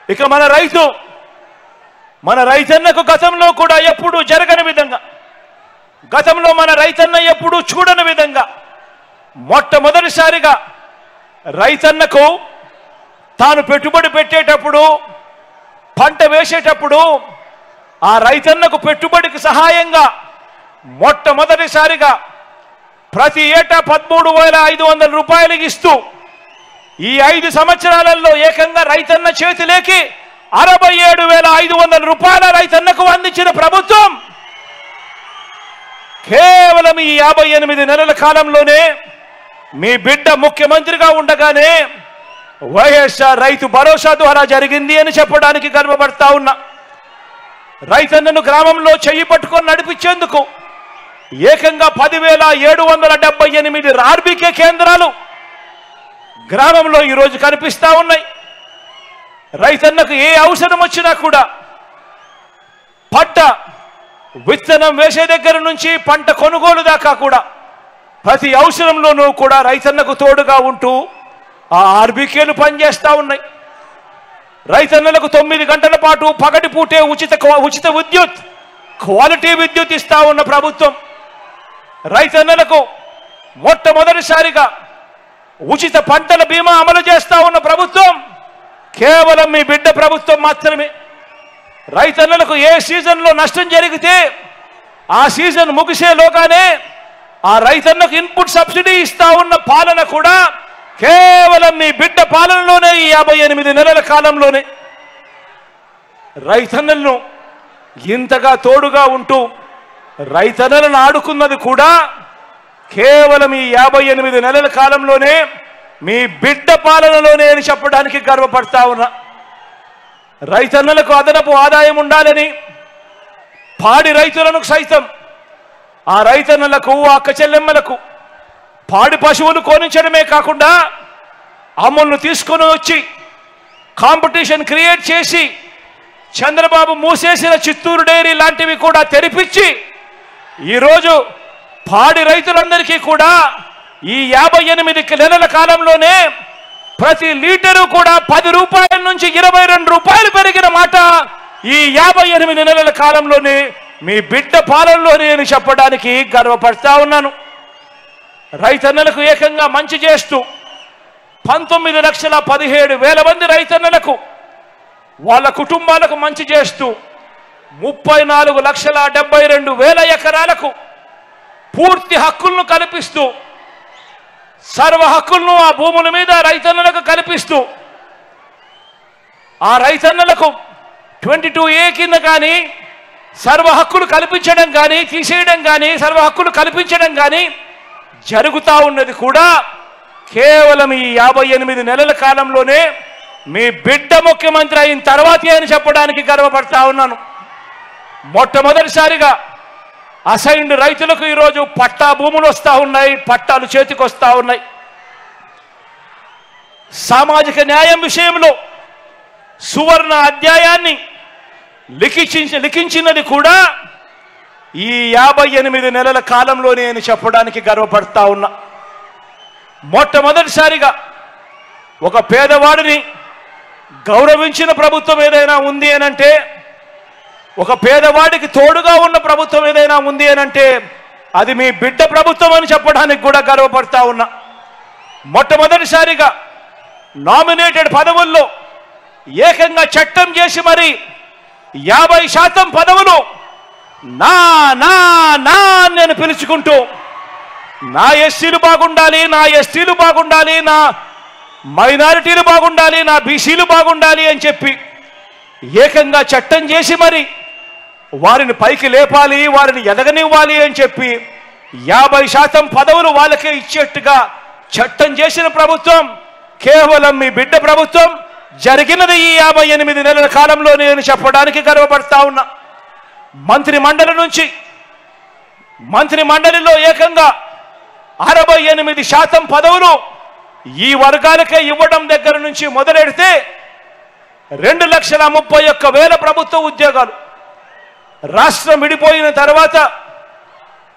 ఇక మన రైతన్నకు గతంలో కూడా ఎప్పుడూ జరగని విధంగా, గతంలో మన రైతన్న ఎప్పుడూ చూడని విధంగా మొట్టమొదటిసారిగా రైతన్నకు తాను పెట్టుబడి పెట్టేటప్పుడు, పంట వేసేటప్పుడు ఆ రైతన్నకు పెట్టుబడికి సహాయంగా మొట్టమొదటిసారిగా ప్రతి ఏటా 13,500 రూపాయలు ఇస్తూ ఈ 5 సంవత్సరాలలో ఏకంగా రైతన్న చేతిలోకి 67,500 రూపాయల రైతన్నకు అందించిన ప్రభుత్వం కేవలం ఈ 58 నెలల కాలంలోనే మీ బిడ్డ ముఖ్యమంత్రిగా ఉండగానే వైఎస్ఆర్ రైతు భరోసా ద్వారా జరిగింది అని చెప్పడానికి గర్వపడతా ఉన్నా. రైతన్నను గ్రామంలో చెయ్యి పట్టుకొని నడిపించేందుకు ఏకంగా 10,778 ఆర్బీకే కేంద్రాలు గ్రామంలో ఈరోజు కనిపిస్తా ఉన్నాయి. రైతన్నకు ఏ అవసరం వచ్చినా కూడా పంట విత్తనం వేసే దగ్గర నుంచి పంట కొనుగోలు దాకా కూడా ప్రతి అవసరంలోనూ కూడా రైతన్నకు తోడుగా ఉంటూ ఆ ఆర్బీకేలు పనిచేస్తూ ఉన్నాయి. రైతన్నలకు 9 గంటల పాటు పగటిపూటే ఉచిత విద్యుత్, క్వాలిటీ విద్యుత్ ఇస్తా ఉన్న ప్రభుత్వం, రైతన్నలకు మొట్టమొదటిసారిగా ఉచిత పంటల బీమా అమలు చేస్తా ఉన్న ప్రభుత్వం కేవలం మీ బిడ్డ ప్రభుత్వం మాత్రమే. రైతన్నలకు ఏ సీజన్లో నష్టం జరిగితే ఆ సీజన్ ముగిసేలోగానే ఆ రైతన్నకు ఇన్పుట్ సబ్సిడీ ఇస్తా ఉన్న పాలన కూడా కేవలం మీ బిడ్డ పాలనలోనే ఈ 58 నెలల కాలంలోనే రైతన్నలను ఇంతగా తోడుగా ఉంటూ రైతన్నలను ఆడుకున్నది కూడా కేవలం ఈ 58 నెలల కాలంలోనే మీ బిడ్డ పాలనలోనే అని చెప్పడానికి గర్వపడతా ఉన్నా. రైతన్నలకు అదనపు ఆదాయం ఉండాలని పాడి రైతులను సైతం ఆ రైతన్నలకు, అక్క చెల్లెమ్మలకు పాడి పశువులు కొనించడమే కాకుండా అమ్ములను తీసుకొని వచ్చి కాంపిటీషన్ క్రియేట్ చేసి చంద్రబాబు మూసేసిన చిత్తూరు డైరీ లాంటివి కూడా తెరిపించి ఈరోజు పాడి రైతులందరికీ కూడా ఈ 58 నెలల కాలంలోనే ప్రతి లీటరు కూడా 10 రూపాయల నుంచి 22 రూపాయలు పెరిగిన మాట ఈ 58 నెలల కాలంలోనే మీ బిడ్డ పాలనలోనే అని చెప్పడానికి గర్వపడతా ఉన్నాను. రైతన్నలకు ఏకంగా మంచి చేస్తూ 19,17,000 మంది రైతన్నలకు వాళ్ళ కుటుంబాలకు మంచి చేస్తూ 34,72,000 ఎకరాలకు పూర్తి హక్కులను కల్పిస్తూ సర్వ హక్కులను ఆ భూముల మీద రైతన్నలకు కల్పిస్తూ ఆ రైతన్నలకు 22A కింద కానీ సర్వ హక్కులు కల్పించడం కానీ, తీసేయడం కానీ, సర్వ హక్కులు కల్పించడం కానీ జరుగుతూ ఉన్నది కూడా కేవలం ఈ 58 నెలల కాలంలోనే మీ బిడ్డ ముఖ్యమంత్రి అయిన తర్వాతే అని చెప్పడానికి గర్వపడతా ఉన్నాను. మొట్టమొదటిసారిగా అసైన్డ్ రైతులకు ఈరోజు పట్టా భూములు వస్తూ ఉన్నాయి, పట్టాలు చేతికి వస్తూ ఉన్నాయి. సామాజిక న్యాయం విషయంలో సువర్ణ అధ్యాయాన్ని లిఖించినది కూడా ఈ 58 నెలల కాలంలోనే అని చెప్పడానికి గర్వపడతా ఉన్నా. మొట్టమొదటిసారిగా ఒక పేదవాడిని గౌరవించిన ప్రభుత్వం ఏదైనా ఉంది అనంటే, ఒక పేదవాడికి తోడుగా ఉన్న ప్రభుత్వం ఏదైనా ఉంది అనంటే అది మీ బిడ్డ ప్రభుత్వం అని చెప్పడానికి కూడా గర్వపడతా ఉన్నా. మొట్టమొదటిసారిగా నామినేటెడ్ పదవుల్లో ఏకంగా చట్టం చేసి మరి 50% పదవులు నా నా నా నేను పిలుచుకుంటూ నా ఎస్సీలు బాగుండాలి, నా ఎస్టీలు బాగుండాలి, నా మైనారిటీలు బాగుండాలి, నా బీసీలు బాగుండాలి అని చెప్పి ఏకంగా చట్టం చేసి మరి వారిని పైకి లేపాలి, వారిని ఎదగనివ్వాలి అని చెప్పి 50% పదవులు వాళ్ళకే ఇచ్చేట్టుగా చట్టం చేసిన ప్రభుత్వం కేవలం మీ బిడ్డ ప్రభుత్వం. జరిగినది ఈ 58 నెలల కాలంలో నేను చెప్పడానికి గర్వపడతా ఉన్నా. మంత్రి మండలిలో ఏకంగా 68% పదవులు ఈ వర్గాలకే ఇవ్వడం దగ్గర నుంచి మొదలెడితే 2,31,000 ప్రభుత్వ ఉద్యోగాలు. రాష్ట్రం విడిపోయిన తర్వాత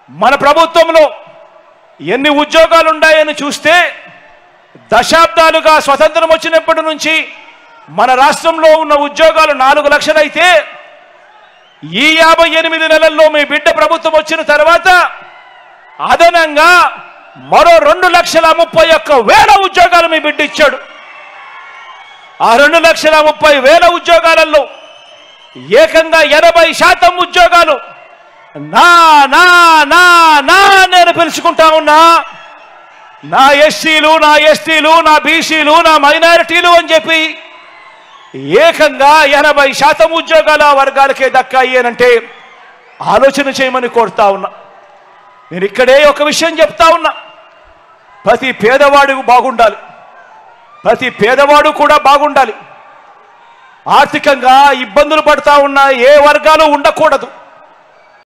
మన ప్రభుత్వంలో ఎన్ని ఉద్యోగాలు ఉన్నాయని చూస్తే దశాబ్దాలుగా స్వతంత్రం వచ్చినప్పటి నుంచి మన రాష్ట్రంలో ఉన్న ఉద్యోగాలు 4 లక్షలైతే ఈ 58 నెలల్లో మీ బిడ్డ ప్రభుత్వం వచ్చిన తర్వాత అదనంగా మరో 2,31,000 ఉద్యోగాలు మీ బిడ్డ ఇచ్చాడు. ఆ 2,30,000 ఉద్యోగాలలో ఏకంగా 80% ఉద్యోగాలు నా నా నా నా నేను పిలుచుకుంటా ఉన్నా. నా ఎస్సీలు, నా ఎస్టీలు, నా బీసీలు, నా మైనారిటీలు అని చెప్పి ఏకంగా 80% ఉద్యోగాలు ఆ వర్గాలకే దక్కాయి అనంటే ఆలోచన చేయమని కోరుతా ఉన్నా. నేను ఇక్కడే ఒక విషయం చెప్తా ఉన్నా. ప్రతి పేదవాడు బాగుండాలి, ప్రతి పేదవాడు కూడా బాగుండాలి. ఆర్థికంగా ఇబ్బందులు పడతా ఉన్న ఏ వర్గాలు ఉండకూడదు.